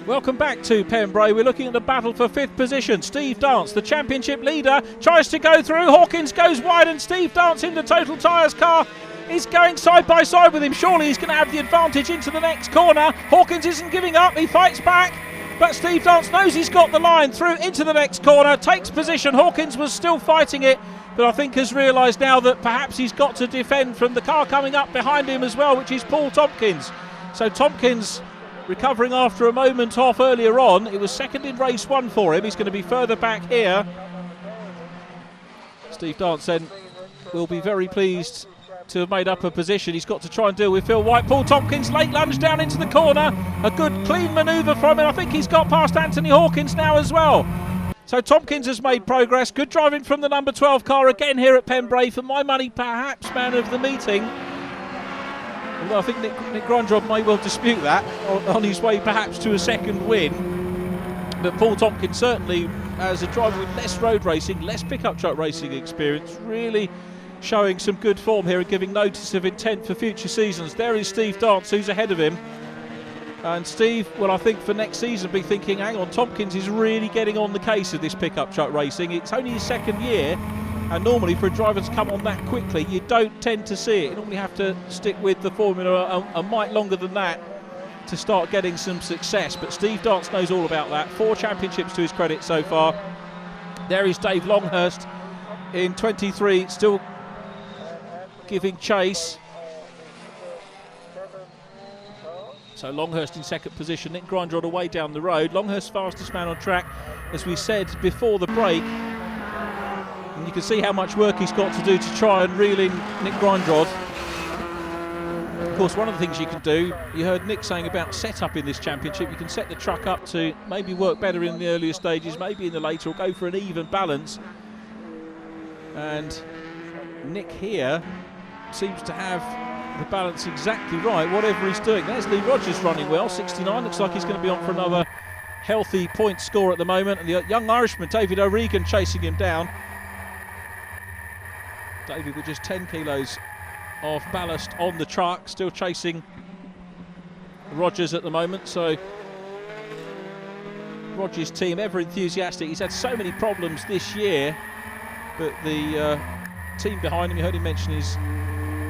Welcome back to Pembrey. We're looking at the battle for 5th position. Steve Dance, the championship leader, tries to go through. Hawkins goes wide and Steve Dance in the Total Tyres car is going side by side with him. Surely he's going to have the advantage into the next corner. Hawkins isn't giving up, he fights back. But Steve Dance knows he's got the line through into the next corner, takes position. Hawkins was still fighting it, but I think has realised now that perhaps he's got to defend from the car coming up behind him as well, which is Paul Tompkins. So Tompkins recovering after a moment off earlier on. It was second in race 1 for him. He's going to be further back here. Steve Dance then will be very pleased to have made up a position. He's got to try and deal with Phil White. Paul Tompkins late lunge down into the corner. A good clean manoeuvre from him. I think he's got past Anthony Hawkins now as well. So Tompkins has made progress. Good driving from the number 12 car again here at Pembrey. For my money, perhaps man of the meeting. Although I think Nick Grandrod may well dispute that on his way perhaps to a second win. But Paul Tompkins certainly, as a driver with less road racing, less pickup truck racing experience, really showing some good form here and giving notice of intent for future seasons. There is Steve Dance, who's ahead of him. And Steve, well, I think for next season, be thinking, hang on, Tompkins is really getting on the case of this pickup truck racing. It's only his second year. And normally for a driver to come on that quickly, you don't tend to see it. You normally have to stick with the formula a mite longer than that to start getting some success. But Steve Dance knows all about that. 4 championships to his credit so far. There is Dave Longhurst in 23, still giving chase. So Longhurst in second position. Nick Grandrod away down the road. Longhurst fastest man on track, as we said before the break. And you can see how much work he's got to do to try and reel in Nick Grandrod. Of course, one of the things you can do, you heard Nick saying about setup in this championship, you can set the truck up to maybe work better in the earlier stages, maybe in the later, or go for an even balance. And Nick here seems to have the balance exactly right, whatever he's doing. There's Lee Rogers running well, 69, looks like he's going to be on for another healthy point score at the moment. And the young Irishman, David O'Regan, chasing him down. David with just 10 kilos of ballast on the truck, still chasing Rogers at the moment. So Rogers' team ever enthusiastic. He's had so many problems this year, but the team behind him, you heard him mention his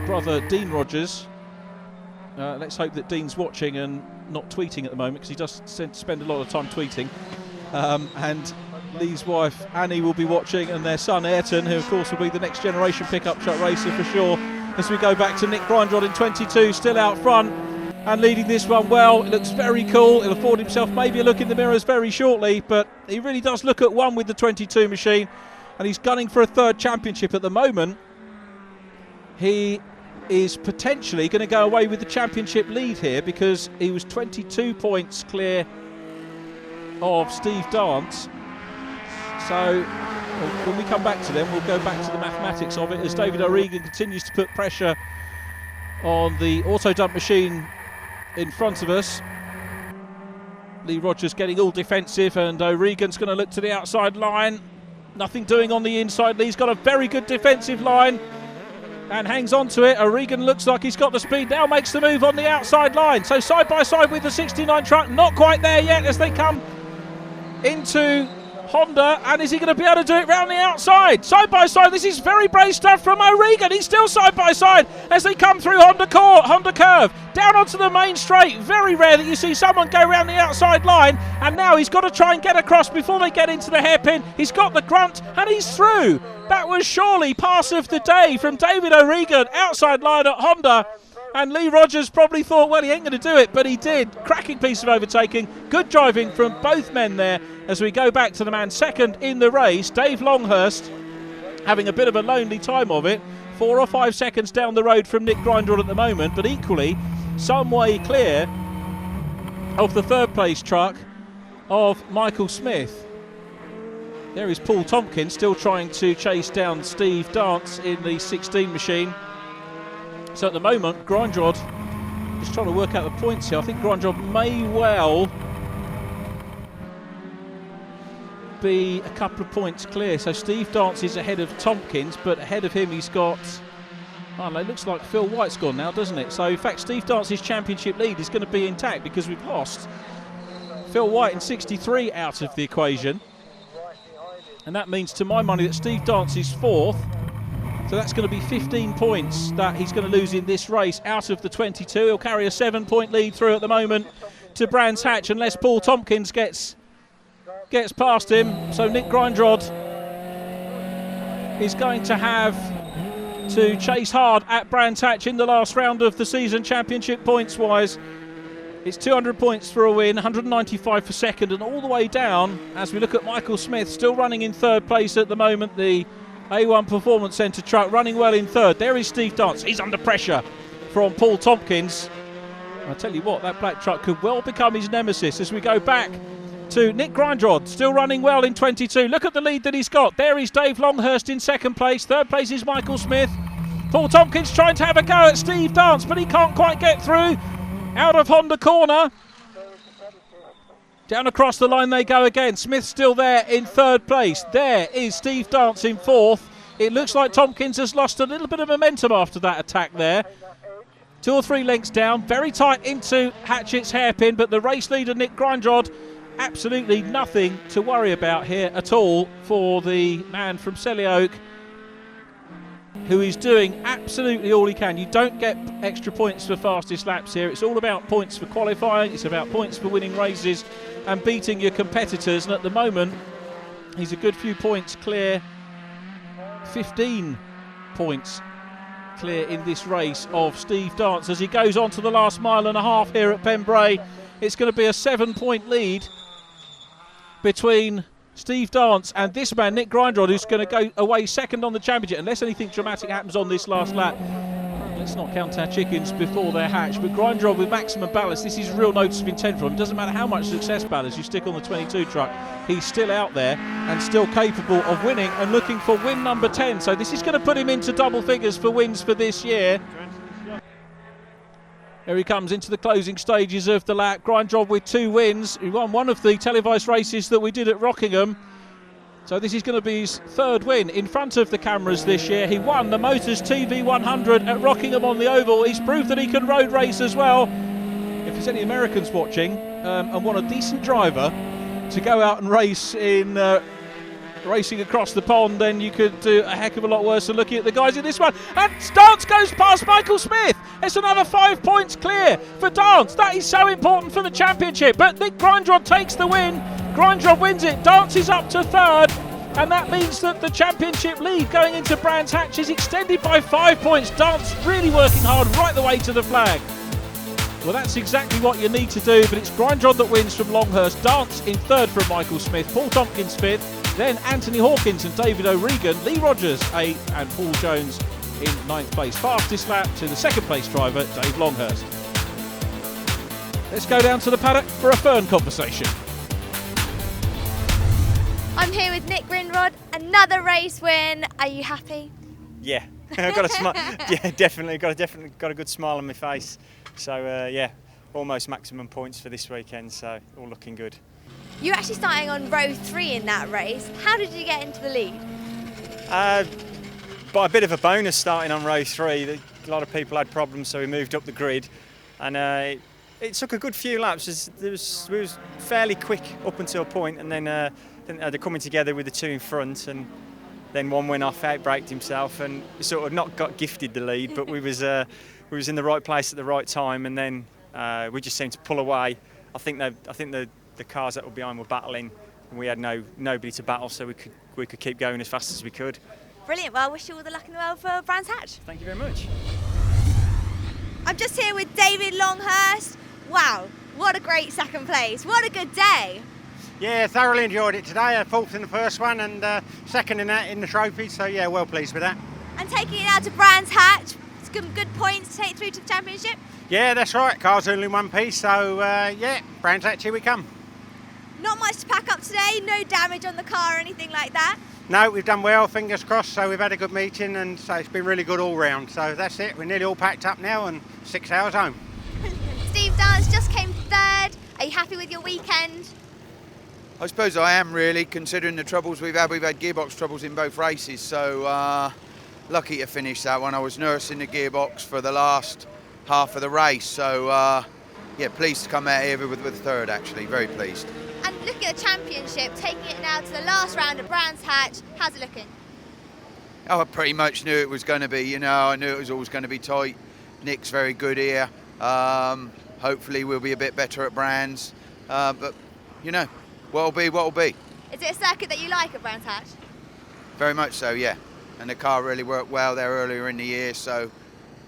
brother Dean Rogers. Let's hope that Dean's watching and not tweeting at the moment, because he does spend a lot of time tweeting. And Lee's wife Annie will be watching, and their son Ayrton, who of course will be the next generation pickup truck racer for sure. As we go back to Nick Grandrod in 22, still out front and leading this one well. It looks very cool. He'll afford himself maybe a look in the mirrors very shortly, but he really does look at one with the 22 machine, and he's gunning for a 3rd championship at the moment. He is potentially going to go away with the championship lead here, because he was 22 points clear of Steve Dance. So when we come back to them, we'll go back to the mathematics of it, as David O'Regan continues to put pressure on the auto dump machine in front of us. Lee Rogers getting all defensive, and O'Regan's going to look to the outside line. Nothing doing on the inside. Lee's got a very good defensive line and hangs on to it. O'Regan looks like he's got the speed now, makes the move on the outside line. So side by side with the 69 truck, not quite there yet as they come into Honda, and is he going to be able to do it round the outside? Side by side, this is very brave stuff from O'Regan. He's still side by side as they come through Honda curve, down onto the main straight. Very rare that you see someone go round the outside line, and now he's got to try and get across before they get into the hairpin. He's got the grunt, and he's through. That was surely pass of the day from David O'Regan, outside line at Honda. And Lee Rogers probably thought, well, he ain't going to do it, but he did. Cracking piece of overtaking. Good driving from both men there as we go back to the man second in the race. Dave Longhurst having a bit of a lonely time of it. 4 or 5 seconds down the road from Nick Grandrod at the moment, but equally some way clear of the 3rd place truck of Michael Smith. There is Paul Tompkins still trying to chase down Steve Dance in the 16 machine. So at the moment, Grandrod just trying to work out the points here. I think Grandrod may well be a couple of points clear. So Steve Dance is ahead of Tompkins, but ahead of him he's got, oh no, it looks like Phil White's gone now, doesn't it? So in fact, Steve Dance's championship lead is going to be intact, because we've lost Phil White in 63 out of the equation. And that means, to my money, that Steve Dance is 4th. So that's going to be 15 points that he's going to lose in this race out of the 22. He'll carry a 7-point lead through at the moment to Brands Hatch, unless Paul Tompkins gets past him. So Nick Grindrod is going to have to chase hard at Brands Hatch in the last round of the season championship points-wise. It's 200 points for a win, 195 for second, and all the way down as we look at Michael Smith, still running in 3rd place at the moment. The A1 Performance Centre truck running well in 3rd. There is Steve Dance. He's under pressure from Paul Tompkins. I tell you what, that black truck could well become his nemesis as we go back to Nick Grindrod, still running well in 22. Look at the lead that he's got. There is Dave Longhurst in 2nd place. 3rd place is Michael Smith. Paul Tompkins trying to have a go at Steve Dance, but he can't quite get through. Out of Honda corner. Down across the line they go again. Smith still there in 3rd place. There is Steve Dance in 4th. It looks like Tompkins has lost a little bit of momentum after that attack there. 2 or 3 lengths down. Very tight into Hatchett's hairpin, but the race leader Nick Grindrod, absolutely nothing to worry about here at all for the man from Selly Oak, who is doing absolutely all he can. You don't get extra points for fastest laps here. It's all about points for qualifying. It's about points for winning races and beating your competitors. And at the moment, he's a good few points clear. 15 points clear in this race of Steve Dance as he goes on to the last mile and a half here at Pembrey. It's going to be a 7-point lead between Steve Dance and this man, Nick Grindrod, who's going to go away 2nd on the championship, unless anything dramatic happens on this last lap. Let's not count our chickens before they're hatched. But Grindrod with maximum ballast, this is real notice of intent for him. It doesn't matter how much success ballast you stick on the 22 truck, he's still out there and still capable of winning and looking for win number 10. So this is going to put him into double figures for wins for this year. Here he comes into the closing stages of the lap. Grindrod with 2 wins. He won one of the televised races that we did at Rockingham. So this is going to be his 3rd win in front of the cameras this year. He won the Motors TV 100 at Rockingham on the Oval. He's proved that he can road race as well. If there's any Americans watching and want a decent driver to go out and race in racing across the pond, then you could do a heck of a lot worse than looking at the guys in this one. And Dance goes past Michael Smith. It's another 5 points clear for Dance. That is so important for the championship. But Nick Grindrod takes the win. Grindrod wins it. Dance is up to 3rd. And that means that the championship lead going into Brands Hatch is extended by 5 points. Dance really working hard right the way to the flag. Well, that's exactly what you need to do. But it's Grindrod that wins from Longhurst. Dance in 3rd from Michael Smith. Paul Tompkins 5th. Then Anthony Hawkins and David O'Regan, Lee Rogers 8th, and Paul Jones in 9th place. Fastest lap to the 2nd place driver, Dave Longhurst. Let's go down to the paddock for a Fern conversation. I'm here with Nick Grindrod, another race win. Are you happy? Yeah, I've got a smile. Yeah, definitely got a good smile on my face. So yeah, almost maximum points for this weekend. So all looking good. You're actually starting on row 3 in that race. How did you get into the lead? By a bit of a bonus starting on row 3. A lot of people had problems, so we moved up the grid, and it took a good few laps. We was fairly quick up until a point, and then they're coming together with the 2 in front, and then one went off, out-braked himself, and sort of not got gifted the lead, but we was in the right place at the right time, and then we just seemed to pull away. I think the cars that were behind were battling, and we had nobody to battle, so we could keep going as fast as we could. Brilliant. Well, I wish you all the luck in the world for Brands Hatch. Thank you very much. I'm just here with David Longhurst. Wow, what a great 2nd place. What a good day. Yeah, thoroughly enjoyed it today. 4th in the first one and 2nd in the trophy, so yeah, well pleased with that. And taking it out to Brands Hatch, some good points to take through to the championship. Yeah, that's right. Car's only in one piece, so yeah, Brands Hatch, here we come. Not much to pack up today, no damage on the car or anything like that. No, we've done well, fingers crossed, so we've had a good meeting, and so it's been really good all round. So that's it, we're nearly all packed up now and 6 hours home. Steve Dance just came 3rd. Are you happy with your weekend? I suppose I am, really, considering the troubles we've had. We've had gearbox troubles in both races, so lucky to finish that one. I was nursing the gearbox for the last half of the race, so yeah, pleased to come out here with a third, actually, very pleased. And looking at the championship, taking it now to the last round of Brands Hatch, how's it looking? Oh, I pretty much knew it was going to be, you know, I knew it was always going to be tight. Nick's very good here. Hopefully we'll be a bit better at Brands. But, you know, what'll be, what'll be. Is it a circuit that you like at Brands Hatch? Very much so, yeah. And the car really worked well there earlier in the year, so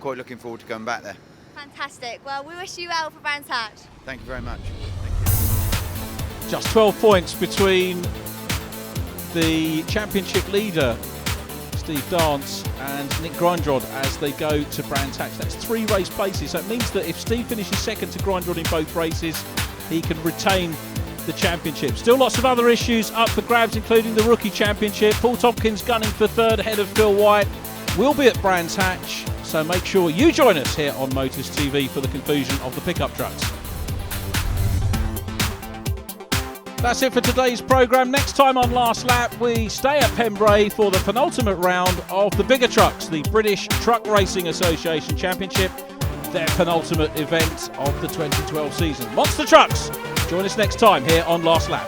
quite looking forward to going back there. Fantastic. Well, we wish you well for Brands Hatch. Thank you very much. Thank you. Just 12 points between the championship leader, Steve Dance, and Nick Grindrod as they go to Brands Hatch. That's 3 race places. So it means that if Steve finishes second to Grindrod in both races, he can retain the championship. Still lots of other issues up for grabs, including the rookie championship. Paul Tompkins gunning for third ahead of Phil White. We'll be at Brands Hatch, so make sure you join us here on Motors TV for the conclusion of the pickup trucks. That's it for today's programme. Next time on Last Lap, we stay at Pembrey for the penultimate round of the bigger trucks, the British Truck Racing Association Championship, their penultimate event of the 2012 season. Monster Trucks! Join us next time here on Last Lap.